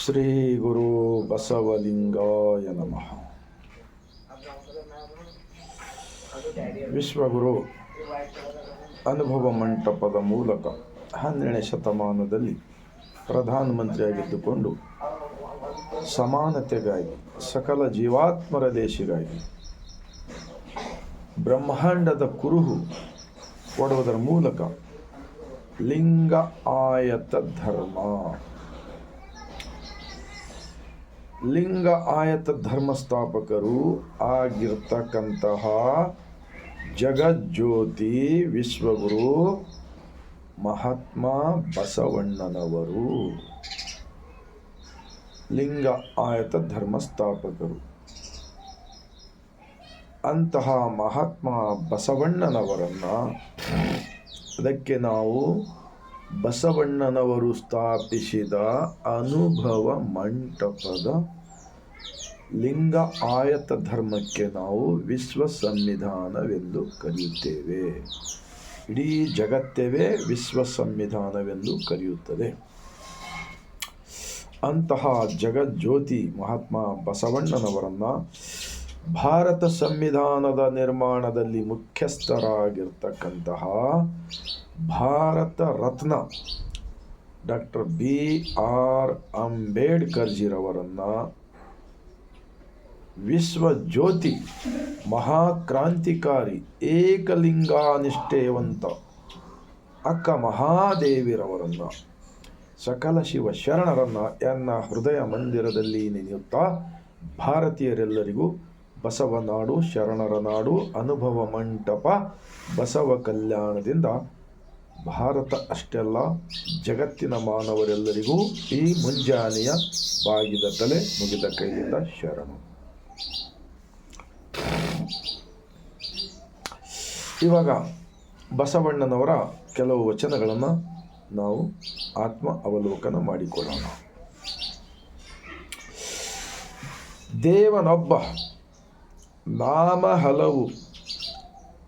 ಶ್ರೀ ಗುರು ಬಸವಲಿಂಗಾಯ ನಮಃ. ವಿಶ್ವಗುರು ಅನುಭವ ಮಂಟಪದ ಮೂಲಕ 12ನೇ ಶತಮಾನದಲ್ಲಿ ಪ್ರಧಾನಮಂತ್ರಿಯಾಗಿದ್ದುಕೊಂಡು ಸಮಾನತೆಗಾಗಿ, ಸಕಲ ಜೀವಾತ್ಮರ ದೇಶಿಗಾಗಿ ಬ್ರಹ್ಮಾಂಡದ ಕುರುಹು ಕೊಡುವುದರ ಮೂಲಕ ಲಿಂಗ ಆಯತ ಧರ್ಮ, ಲಿಂಗ ಆಯತ ಧರ್ಮ ಸ್ಥಾಪಕರು ಆಗಿರ್ತಕ್ಕಂತಹ ಜಗಜ್ಯೋತಿ ವಿಶ್ವಗುರು ಮಹಾತ್ಮ ಬಸವಣ್ಣನವರು ಲಿಂಗ ಆಯತ ಧರ್ಮ ಸ್ಥಾಪಕರು. ಅಂತಹ ಮಹಾತ್ಮ ಬಸವಣ್ಣನವರನ್ನು ಅದಕ್ಕೆ ನಾವು ಬಸವಣ್ಣನವರು ಸ್ಥಾಪಿಸಿದ ಅನುಭವ ಮಂಟಪದ ಲಿಂಗ ಆಯತ ಧರ್ಮಕ್ಕೆ ನಾವು ವಿಶ್ವ ಸಂವಿಧಾನವೆಂದು ಕರೆಯುತ್ತೇವೆ. ಇಡೀ ಜಗತ್ತೇವೆ ವಿಶ್ವ ಸಂವಿಧಾನವೆಂದು ಕರೆಯುತ್ತದೆ. ಅಂತಹ ಜಗಜ್ಯೋತಿ ಮಹಾತ್ಮ ಬಸವಣ್ಣನವರನ್ನು ಭಾರತ ಸಂವಿಧಾನದ ನಿರ್ಮಾಣದಲ್ಲಿ ಮುಖ್ಯಸ್ಥರಾಗಿರ್ತಕ್ಕಂತಹ ಭಾರತ ರತ್ನ ಡಾಕ್ಟರ್ BR ಅಂಬೇಡ್ಕರ್ಜಿರವರನ್ನು ವಿಶ್ವಜ್ಯೋತಿ ಮಹಾಕ್ರಾಂತಿಕಾರಿ ಏಕಲಿಂಗಾನಿಷ್ಠೆಯವಂತ ಅಕ್ಕ ಮಹಾದೇವಿರವರನ್ನು ಸಕಲ ಶಿವ ಶರಣರನ್ನು ಎನ್ನ ಹೃದಯ ಮಂದಿರದಲ್ಲಿ ನೆನೆಯುತ್ತಾ ಭಾರತೀಯರೆಲ್ಲರಿಗೂ ಬಸವನಾಡು, ಶರಣರ ನಾಡು, ಅನುಭವ ಮಂಟಪ ಬಸವ ಕಲ್ಯಾಣದಿಂದ ಭಾರತ ಅಷ್ಟೆಲ್ಲ ಜಗತ್ತಿನ ಮಾನವರೆಲ್ಲರಿಗೂ ಈ ಮುಂಜಾನೆಯ ಬಾಗಿದ ತಲೆ ಮುಗಿದ ಕೈಯಿಂದ ಶರಣು. ಇವಾಗ ಬಸವಣ್ಣನವರ ಕೆಲವು ವಚನಗಳನ್ನು ನಾವು ಆತ್ಮ ಅವಲೋಕನ ಮಾಡಿಕೊಳ್ಳೋಣ. ದೇವನೊಬ್ಬ, ನಾಮ ಹಲವು,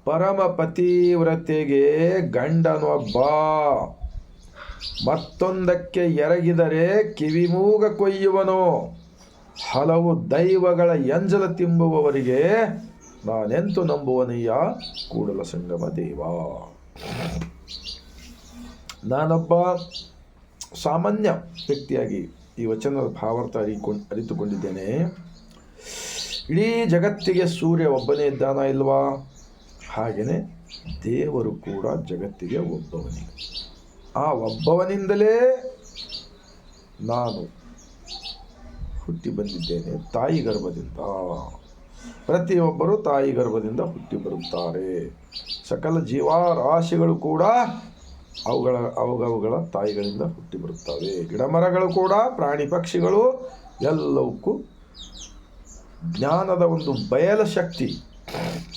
ಪರಮ ಪತಿವ್ರತೆಗೆ ಗಂಡನೊಬ್ಬ, ಮತ್ತೊಂದಕ್ಕೆ ಎರಗಿದರೆ ಕಿವಿಮೂಗ ಕೊಯ್ಯುವನು, ಹಲವು ದೈವಗಳ ಎಂಜಲ ತಿಂಬುವವರಿಗೆ ನಾನೆಂತು ನಂಬುವನಯ್ಯ ಕೂಡಲ ಸಂಗಮ ದೇವ. ನಾನೊಬ್ಬ ಸಾಮಾನ್ಯ ವ್ಯಕ್ತಿಯಾಗಿ ಈ ವಚನದ ಭಾವಾರ್ಥ ಅರಿತುಕೊಂಡಿದ್ದೇನೆ. ಇಡೀ ಜಗತ್ತಿಗೆ ಸೂರ್ಯ ಒಬ್ಬನೇ ಇದ್ದಾನ ಇಲ್ವಾ? ಹಾಗೆಯೇ ದೇವರು ಕೂಡ ಜಗತ್ತಿಗೆ ಒಬ್ಬವನೇ. ಆ ಒಬ್ಬವನಿಂದಲೇ ನಾನು ಹುಟ್ಟಿ ಬಂದಿದ್ದೇನೆ ತಾಯಿ ಗರ್ಭದಿಂದ. ಪ್ರತಿಯೊಬ್ಬರು ತಾಯಿ ಗರ್ಭದಿಂದ ಹುಟ್ಟಿ ಬರುತ್ತಾರೆ. ಸಕಲ ಜೀವರಾಶಿಗಳು ಕೂಡ ಅವುಗಳ ತಾಯಿಗಳಿಂದ ಹುಟ್ಟಿ ಬರುತ್ತವೆ. ಗಿಡಮರಗಳು ಕೂಡ, ಪ್ರಾಣಿ ಪಕ್ಷಿಗಳು ಎಲ್ಲವಕ್ಕೂ ಜ್ಞಾನದ ಒಂದು ಬಯಲ ಶಕ್ತಿ,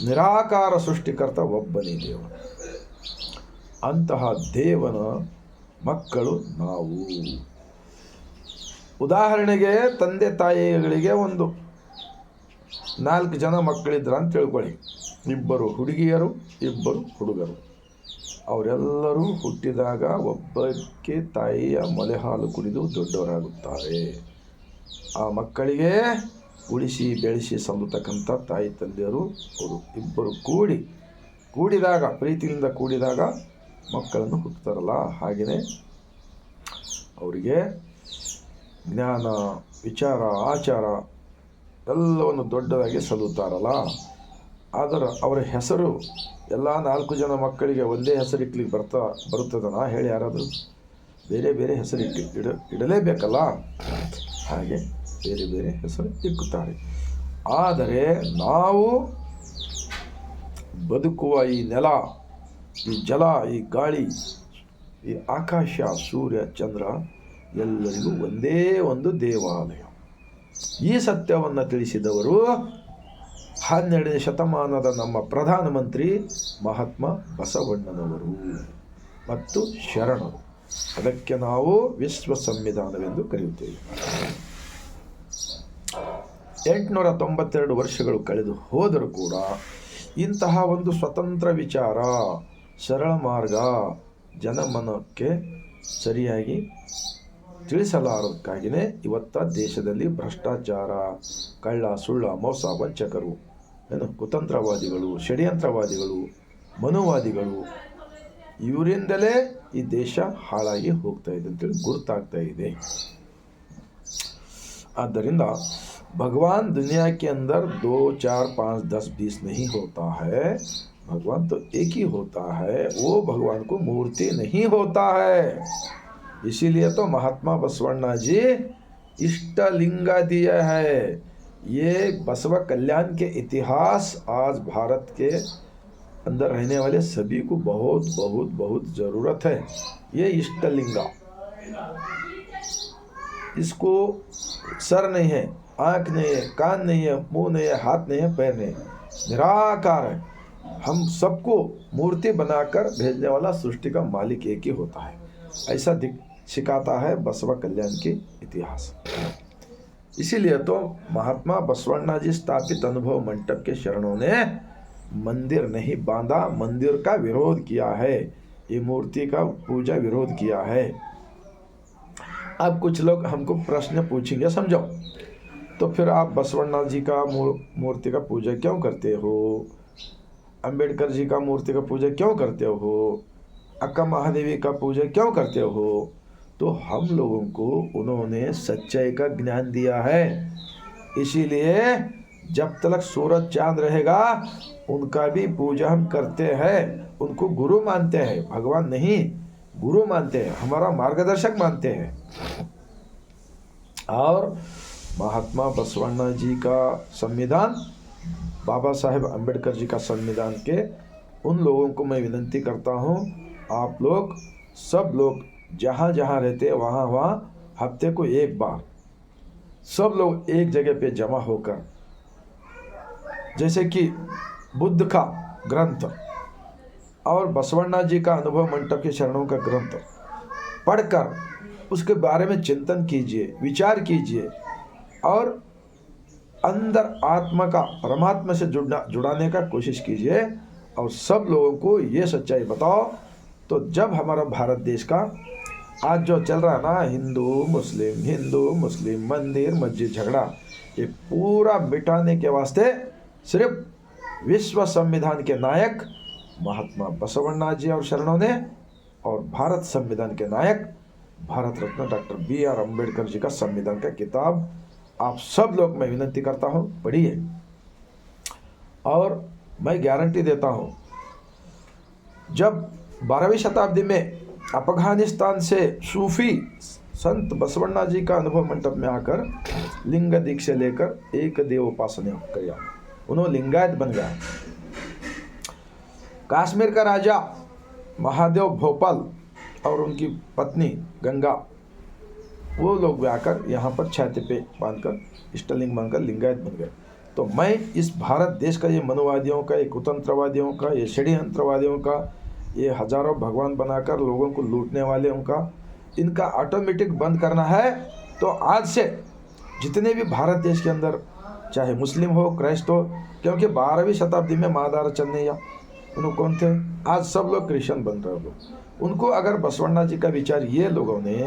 ನಿರಾಕಾರ ಸೃಷ್ಟಿಕರ್ತ ಒಬ್ಬನೇ ದೇವ. ಅಂತಹ ದೇವನ ಮಕ್ಕಳು ನಾವು. ಉದಾಹರಣೆಗೆ ತಂದೆ ತಾಯಿಗಳಿಗೆ ಒಂದು 4 ಜನ ಮಕ್ಕಳಿದ್ರ ಅಂತ ತಿಳ್ಕೊಳ್ಳಿ. 2 ಹುಡುಗಿಯರು, 2 ಹುಡುಗರು. ಅವರೆಲ್ಲರೂ ಹುಟ್ಟಿದಾಗ ಒಬ್ಬಕ್ಕೆ ತಾಯಿಯ ಮೊಲೆ ಹಾಲು ಕುಡಿದು ದೊಡ್ಡವರಾಗುತ್ತಾರೆ. ಆ ಮಕ್ಕಳಿಗೆ ಉಳಿಸಿ ಬೆಳೆಸಿ ಸಲ್ಲತಕ್ಕಂಥ ತಾಯಿ ತಂದೆಯರು ಅವರು ಇಬ್ಬರು ಕೂಡಿದಾಗ, ಪ್ರೀತಿಯಿಂದ ಕೂಡಿದಾಗ ಮಕ್ಕಳನ್ನು ಹುಟ್ಟುತ್ತಾರಲ್ಲ, ಹಾಗೆಯೇ ಅವರಿಗೆ ಜ್ಞಾನ, ವಿಚಾರ, ಆಚಾರ ಎಲ್ಲವನ್ನು ದೊಡ್ಡದಾಗಿ ಸಲ್ಲುತ್ತಾರಲ್ಲ. ಆದರೆ ಅವರ ಹೆಸರು ಎಲ್ಲ 4 ಜನ ಮಕ್ಕಳಿಗೆ ಒಂದೇ ಹೆಸರಿಟ್ಲಿಕ್ಕೆ ಬರುತ್ತದನಾ ಹೇಳಿ? ಯಾರಾದರೂ ಬೇರೆ ಬೇರೆ ಹೆಸರು ಇಡಲೇಬೇಕಲ್ಲ. ಹಾಗೆ ಬೇರೆ ಬೇರೆ ಹೆಸರು ಇಕ್ಕುತ್ತಾರೆ. ಆದರೆ ನಾವು ಬದುಕುವ ಈ ನೆಲ, ಈ ಜಲ, ಈ ಗಾಳಿ, ಈ ಆಕಾಶ, ಸೂರ್ಯ, ಚಂದ್ರ ಎಲ್ಲರಿಗೂ ಒಂದೇ ಒಂದು ದೇವಾಲಯ. ಈ ಸತ್ಯವನ್ನು ತಿಳಿಸಿದವರು 12ನೇ ಶತಮಾನದ ನಮ್ಮ ಪ್ರಧಾನಮಂತ್ರಿ ಮಹಾತ್ಮ ಬಸವಣ್ಣನವರು ಮತ್ತು ಶರಣರು. ಅದಕ್ಕೆ ನಾವು ವಿಶ್ವ ಸಂವಿಧಾನವೆಂದು ಕರೆಯುತ್ತೇವೆ. 892 ವರ್ಷಗಳು ಕಳೆದು ಹೋದರೂ ಕೂಡ ಇಂತಹ ಒಂದು ಸ್ವತಂತ್ರ ವಿಚಾರ, ಸರಳ ಮಾರ್ಗ ಜನಮನಕ್ಕೆ ಸರಿಯಾಗಿ ತಿಳಿಸಲಾರದಕ್ಕಾಗಿಯೇ ಇವತ್ತ ದೇಶದಲ್ಲಿ ಭ್ರಷ್ಟಾಚಾರ, ಕಳ್ಳ ಸುಳ್ಳ, ಮೋಸ, ವಂಚಕರು, ಕುತಂತ್ರವಾದಿಗಳು, ಷಡ್ಯಂತ್ರವಾದಿಗಳು, ಮನುವಾದಿಗಳು, ಇವರಿಂದಲೇ ಈ ದೇಶ ಹಾಳಾಗಿ ಹೋಗ್ತಾ ಇದೆ ಅಂತೇಳಿ ಗುರುತಾಗ್ತಾ ಇದೆ. ಆದ್ದರಿಂದ भगवान दुनिया के अंदर 2, 4, 5, 10, 20 नहीं होता है, भगवान तो एक ही होता है. वो भगवान को मूर्ति नहीं होता है. इसीलिए तो महात्मा बसवण्णा जी इष्टलिंग दिया है. ये बसव कल्याण के इतिहास आज भारत के अंदर रहने वाले सभी को बहुत बहुत बहुत ज़रूरत है. ये इष्टलिंगा, इसको सर नहीं है, आँख नहीं है, कान नहीं है, मुंह नहीं है, हाथ नहीं है, पैर नहीं है, निराकार है. हम सबको मूर्ति बनाकर भेजने वाला सृष्टि का मालिक एक ही होता है. ऐसा सिखाता है बसव कल्याण के इतिहास. इसीलिए तो महात्मा बसवण्णा जी स्थापित अनुभव मंडप के शरणों ने मंदिर नहीं बांधा, मंदिर का विरोध किया है. ये मूर्ति का पूजा विरोध किया है. अब कुछ लोग हमको प्रश्न पूछेंगे, समझो, तो फिर आप बसवण्णा जी का मूर्ति का पूजा क्यों करते हो? अंबेडकर जी का मूर्ति का पूजा क्यों करते हो? अक्का महादेवी का पूजा क्यों करते हो? तो हम लोगों को उन्होंने सच्चाई का ज्ञान दिया है. इसीलिए जब तक सूरज चांद रहेगा उनका भी पूजा हम करते हैं. उनको गुरु मानते हैं, भगवान नहीं, गुरु मानते हैं, हमारा मार्गदर्शक मानते हैं. और महात्मा बसवण्णा जी का संविधान, बाबा साहेब अम्बेडकर जी का संविधान के उन लोगों को मैं विनती करता हूँ, आप लोग सब लोग जहाँ जहाँ रहते हैं वहाँ वहाँ हफ्ते को एक बार सब लोग एक जगह पे जमा होकर, जैसे कि बुद्ध का ग्रंथ और बसवण्णा जी का अनुभव मंडप के शरणों का ग्रंथ पढ़कर उसके बारे में चिंतन कीजिए, विचार कीजिए और अंदर आत्मा का परमात्मा से जुड़ाने का कोशिश कीजिए और सब लोगों को ये सच्चाई बताओ. तो जब हमारा भारत देश का आज जो चल रहा है ना, हिंदू मुस्लिम मंदिर मस्जिद झगड़ा, ये पूरा मिटाने के वास्ते सिर्फ विश्व संविधान के नायक महात्मा बसवण्णा जी और शरणों ने और भारत संविधान के नायक भारत रत्न डॉक्टर B.R. अम्बेडकर जी का संविधान का किताब आप सब लोग, मैं विनती करता हूँ, पढ़िए. और मैं गारंटी देता हूँ, जब 12वीं शताब्दी में अफगानिस्तान से सूफी संत बसवण्णा जी का अनुभव मंडप में आकर लिंग दीक्षा लेकर एक देव उपासना किया, उन्होंने लिंगायत बन गया. कश्मीर का राजा महादेव भोपाल और उनकी पत्नी गंगा, वो लोग भी आकर यहाँ पर छाती पे बांधकर इष्टलिंग बनकर लिंगायत बन गए. तो मैं इस भारत देश का, ये मनुवादियों का, ये कुतंत्रवादियों का, ये षड्यंत्रवादियों का, ये हजारों भगवान बनाकर लोगों को लूटने वाले उनका, इनका ऑटोमेटिक बंद करना है. तो आज से जितने भी भारत देश के अंदर, चाहे मुस्लिम हो, क्राइस्ट हो, क्योंकि 12वीं शताब्दी में महादारा चन्नैया उन्होंने कौन थे, आज सब लोग क्रिश्चियन बन रहे लोग. उनको अगर बसवण्णा जी का विचार, ये लोगों ने,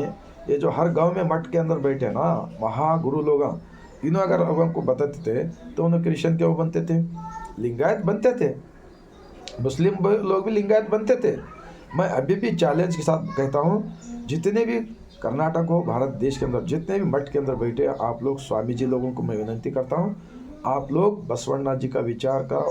ये जो हर गांव में मठ के अंदर बैठे ना महागुरु लोग, इन्हों अगर लोगों को बताते थे तो उन्हें क्रिश्चियन क्यों बनते थे, लिंगायत बनते थे. मुस्लिम लोग भी लिंगायत बनते थे. मैं अभी भी चैलेंज के साथ कहता हूँ, जितने भी कर्नाटक हो, भारत देश के अंदर जितने भी मठ के अंदर बैठे आप लोग, स्वामी जी लोगों को मैं विनती करता हूँ, आप लोग बसवण्णा जी का विचार का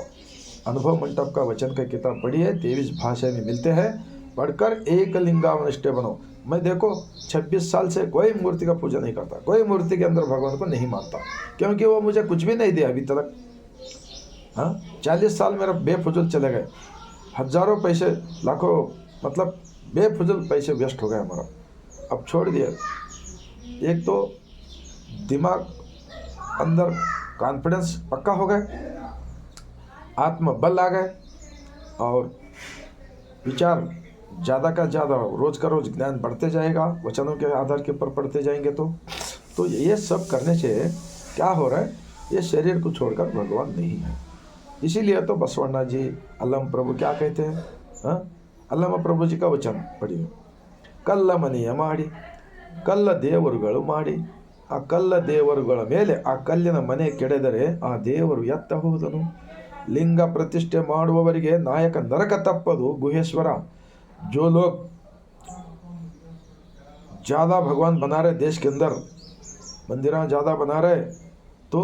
अनुभव मंडप का वचन का किताब पढ़िए. 23 भाषा में मिलते हैं, पढ़कर एक लिंगावनिष्ठ बनो. मैं देखो 26 साल से कोई मूर्ति का पूजा नहीं करता, कोई मूर्ति के अंदर भगवान को नहीं मानता, क्योंकि वो मुझे कुछ भी नहीं दिया अभी तक. हाँ, 40 साल मेरा बेफुजूल चले गए, हजारों पैसे, लाखों, मतलब बेफुजूल पैसे वेस्ट हो गए हमारा. अब छोड़ दिया. एक तो दिमाग अंदर कॉन्फिडेंस पक्का हो गए, आत्मबल आ गए और विचार ज़्यादा का ज़्यादा रोज़ का रोज़ ज्ञान बढ़ते जाएगा, वचनों के आधार के ऊपर पढ़ते जाएंगे. तो ये सब करने से क्या हो रहा है, ये शरीर को छोड़कर भगवान नहीं है. इसीलिए तो बसवण्णा जी अल्लम प्रभु क्या कहते हैं, अल्लम प्रभु जी का वचन पढ़िए, कल्लमनीय माड़ी ಕಲ್ಲ ದೇವರುಗಳು ಮಾಡಿ ಆ ಕಲ್ಲ ದೇವರುಗಳ ಮೇಲೆ ಆ ಕಲ್ಲಿನ ಮನೆ ಕೆಡೆದರೆ ಆ ದೇವರು ಎತ್ತ ಹೋದನು. लिंग प्रतिष्ठे ಮಾಡುವವರಿಗೆ नायक नरक तप्पದು गुहेश्वरा। जो लोग ज़्यादा भगवान बना रहे देश के अंदर, मंदिर ज़्यादा बना रहे, तो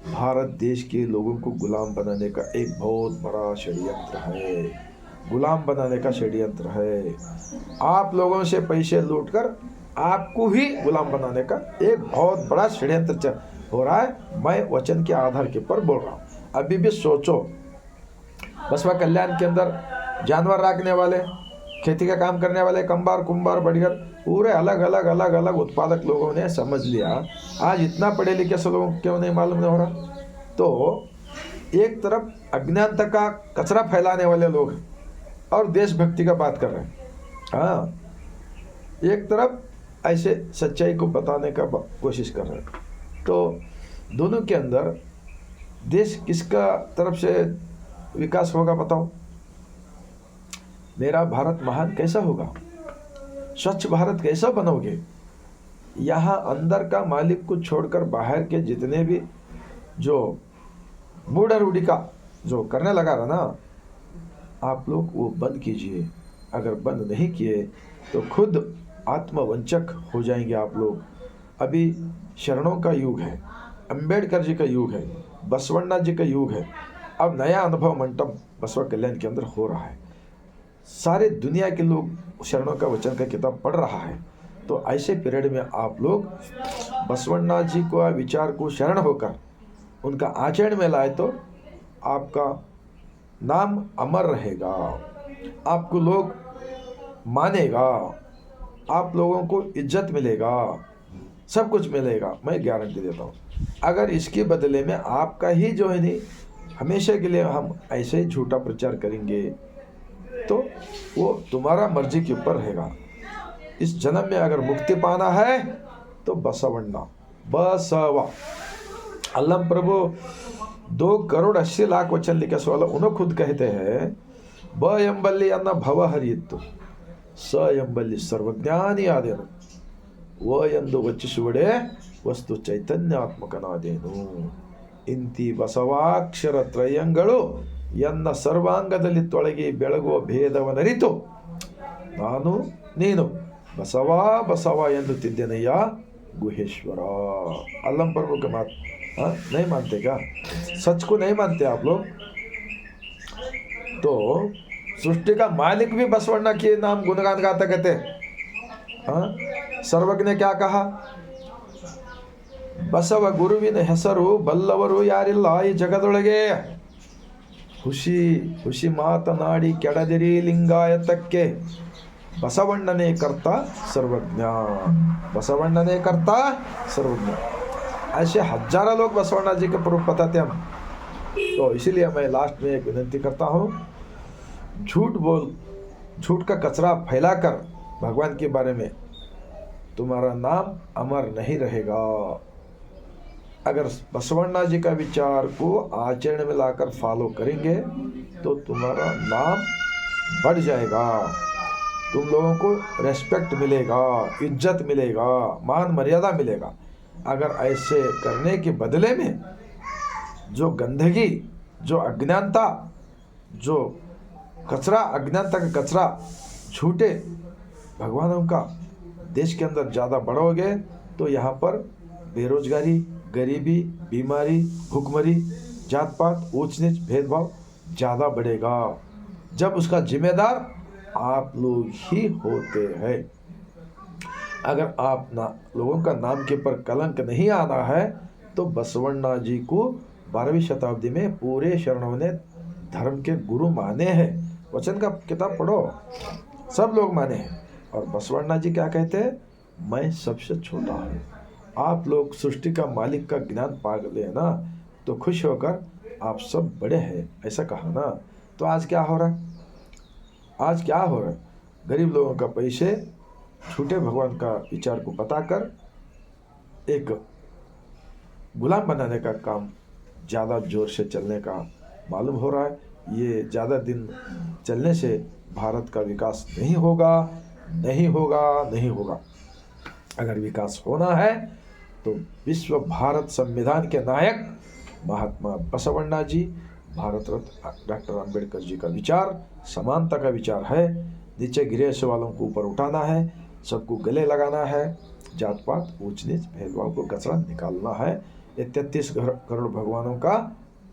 भारत देश के लोगों को गुलाम बनाने का एक बहुत बड़ा षड्यंत्र है। गुलाम बनाने का षड्यंत्र है। आप लोगों से पैसे लूटकर आपको ही गुलाम बनाने का एक बहुत बड़ा षड्यंत्र हो रहा है। मैं वचन के आधार के ऊपर बोल रहा हूँ। अभी भी सोचो, बसवा कल्याण के अंदर जानवर रखने वाले, खेती का काम करने वाले, कंबार कुंभार बढ़िया पूरे अलग अलग अलग अलग उत्पादक लोगों ने समझ लिया। आज इतना पढ़े लिखे से लोगों को क्यों नहीं मालूम नहीं हो रहा? तो एक तरफ अज्ञानता का कचरा फैलाने वाले लोग और देशभक्ति का बात कर रहे हैं, हाँ, एक तरफ ऐसे सच्चाई को बताने का कोशिश कर रहे हैं। तो दोनों के अंदर देश किसका तरफ से विकास होगा बताओ? मेरा भारत महान कैसा होगा? स्वच्छ भारत कैसा बनोगे? यहाँ अंदर का मालिक को छोड़कर बाहर के जितने भी जो मूढ़ रूढ़ी का जो करने लगा रहा ना, आप लोग वो बंद कीजिए। अगर बंद नहीं किए तो खुद आत्मवंचक हो जाएंगे आप लोग। अभी शरणों का युग है, अंबेडकर जी का युग है, बसवण्णा जी का युग है। अब नया अनुभव मंडप बसवा कल्याण के अंदर हो रहा है। सारे दुनिया के लोग शरणों का वचन का किताब पढ़ रहा है। तो ऐसे पीरियड में आप लोग बसवण्णा जी को विचार को शरण होकर उनका आचरण में लाए तो आपका नाम अमर रहेगा, आपको लोग मानेगा, आप लोगों को इज्जत मिलेगा, सब कुछ मिलेगा, मैं गारंटी देता हूँ। अगर इसके बदले में आपका ही जो है नहीं हमेशा के लिए हम ऐसे ही झूठा प्रचार करेंगे तो वो तुम्हारा मर्जी के ऊपर रहेगा। इस जन्म में अगर मुक्ति पाना है तो बसवण्णा बसवा अल्लम प्रभु 2,80,00,000 वचन लिखे सो उन्होंने खुद कहते हैं ब ಎಂಬಲ್ಲಿ ಅನ್ನ ಭವ ಹರಿಯಿತ್ತು, ಸ ಎಂಬಲ್ಲಿ ಸರ್ವಜ್ಞಾನಿ ಆದೇನು, ವ ಎಂದು ವಚಿಸುವಡೆ ವಸ್ತು ಚೈತನ್ಯಾತ್ಮಕನಾದೇನು. ಇಂತಿ ಬಸವಾಕ್ಷರ ತ್ರಯಂಗಳು ಎನ್ನ ಸರ್ವಾಂಗದಲ್ಲಿ ತೊಳಗಿ ಬೆಳಗುವ ಭೇದವನರಿತು ನಾನು ನೀನು ಬಸವಾ ಬಸವ ಎನ್ನುತ್ತಿದ್ದೇನಯ್ಯ गुहेश्वरा। अल्लम प्रभु के बात नहीं मानते क्या? सच को नहीं मानते आप लोग? तो सृष्टि का मालिक भी बसवण्णा के नाम गुणगान गाता कहते। सर्वज्ञ ने क्या कहा? ಬಸವ ಗುರುವಿನ ಹೆಸರು ಬಲ್ಲವರು ಯಾರಿಲ್ಲ ಈ ಜಗದೊಳಗೆ. ಹುಷಿ ಹುಷಿ ಮಾತನಾಡಿ ಕೆಡದಿರಿ ಲಿಂಗಾಯತಕ್ಕೆ, बसवण्णने कर्ता सर्वज्ञ, बसवण्णने कर्ता सर्वज्ञ। ऐसे हजारों लोग बसवण्णा जी के प्रूफ बताते हम। तो इसीलिए मैं लास्ट में एक विनती करता हूँ, झूठ का कचरा फैलाकर भगवान के बारे में तुम्हारा नाम अमर नहीं रहेगा। अगर बसवण्णा जी का विचार को आचरण में लाकर फॉलो करेंगे तो तुम्हारा नाम बढ़ जाएगा, तुम लोगों को रेस्पेक्ट मिलेगा, इज्जत मिलेगा, मान मर्यादा मिलेगा। अगर ऐसे करने के बदले में जो गंदगी, जो अज्ञानता, जो कचरा, अज्ञानता का कचरा, झूठे भगवानों का देश के अंदर ज़्यादा बढ़ोगे तो यहाँ पर बेरोजगारी, गरीबी, बीमारी, भूखमरी, जात पात, ऊंच नीच, भेदभाव ज़्यादा बढ़ेगा। जब उसका जिम्मेदार आप लोग ही होते हैं। अगर आप लोगों का नाम के ऊपर कलंक नहीं आना है तो बसवण्णा जी को 12वीं शताब्दी में पूरे शरणों ने धर्म के गुरु माने हैं। वचन का किताब पढ़ो, सब लोग माने हैं। और बसवण्णा जी क्या कहते हैं? मैं सबसे छोटा हूँ। आप लोग सृष्टि का मालिक का ज्ञान पा ले ना तो खुश होकर आप सब बड़े हैं, ऐसा कहा ना। तो आज क्या हो रहा है? आज क्या हो रहा है? गरीब लोगों का पैसे झूठे भगवान का विचार को बताकर एक गुलाम बनाने का काम ज़्यादा जोर से चलने का मालूम हो रहा है। ये ज़्यादा दिन चलने से भारत का विकास नहीं होगा, नहीं होगा, नहीं होगा। अगर विकास होना है तो विश्व भारत संविधान के नायक महात्मा बसवण्णा जी, भारत रत्न डॉक्टर अंबेडकर जी का विचार समानता का विचार है। नीचे गिरे से वालों को ऊपर उठाना है, सबको गले लगाना है, जात पात ऊंच नीच भेदभाव को कचरा निकालना है। ये 33 करोड़ भगवानों का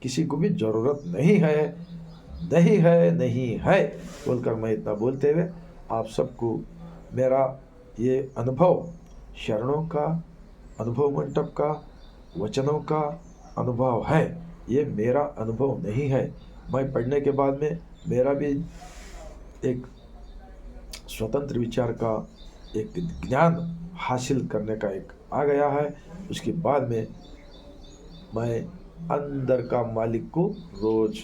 किसी को भी जरूरत नहीं है, नहीं है, नहीं है बोलकर मैं इतना बोलते हुए आप सबको मेरा ये अनुभव, शरणों का अनुभव, मंडप का, वचनों का अनुभव है। ये मेरा अनुभव नहीं है। मैं पढ़ने के बाद में मेरा भी एक स्वतंत्र विचार का एक ज्ञान हासिल करने का एक आ गया है। उसके बाद में मैं अंदर का मालिक को रोज़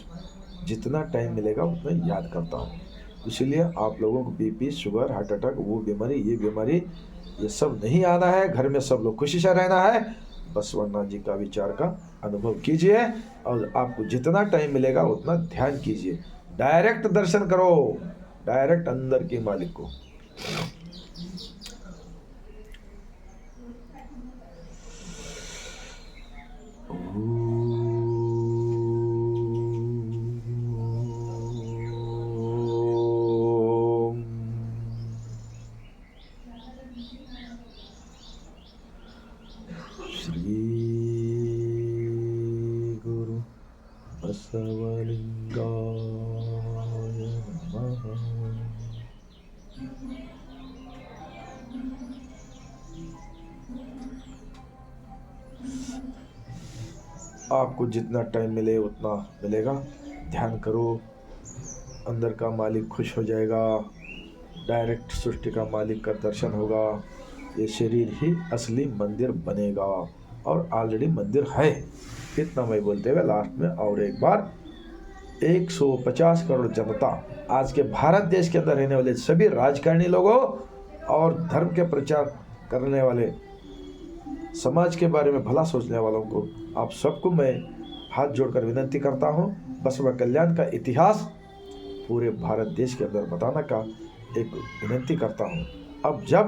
जितना टाइम मिलेगा उतना याद करता हूँ। इसलिए आप लोगों को बीपी, शुगर, हार्ट अटैक, वो बीमारी, ये बीमारी, ये सब नहीं आना है। घर में सब लोग खुशी से रहना है। बसवण्णा जी का विचार का अनुभव कीजिए और आपको जितना टाइम मिलेगा उतना ध्यान कीजिए। डायरेक्ट दर्शन करो, डायरेक्ट अंदर के मालिक को। श्री गुरु बसवलिंगाय नमः। आपको जितना टाइम मिले उतना मिलेगा। ध्यान करो, अंदर का मालिक खुश हो जाएगा। डायरेक्ट सृष्टि का मालिक का दर्शन होगा। ये शरीर ही असली मंदिर बनेगा और ऑलरेडी मंदिर है। इतना मैं बोलते हुए लास्ट में और एक बार 150 करोड़ जनता, आज के भारत देश के अंदर रहने वाले सभी राजकारणी लोगों और धर्म के प्रचार करने वाले, समाज के बारे में भला सोचने वालों को, आप सबको मैं हाथ जोड़कर विनती करता हूँ। बसवा कल्याण का इतिहास पूरे भारत देश के अंदर बताने का एक विनती करता हूँ। अब जब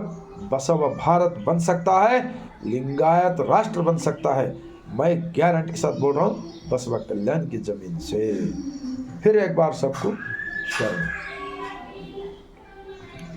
बसवा भारत बन सकता है, लिंगायत राष्ट्र बन सकता है, मैं गारंटी के साथ बोल रहा हूँ, बसवा कल्याण की जमीन से। फिर एक बार सबको शरण।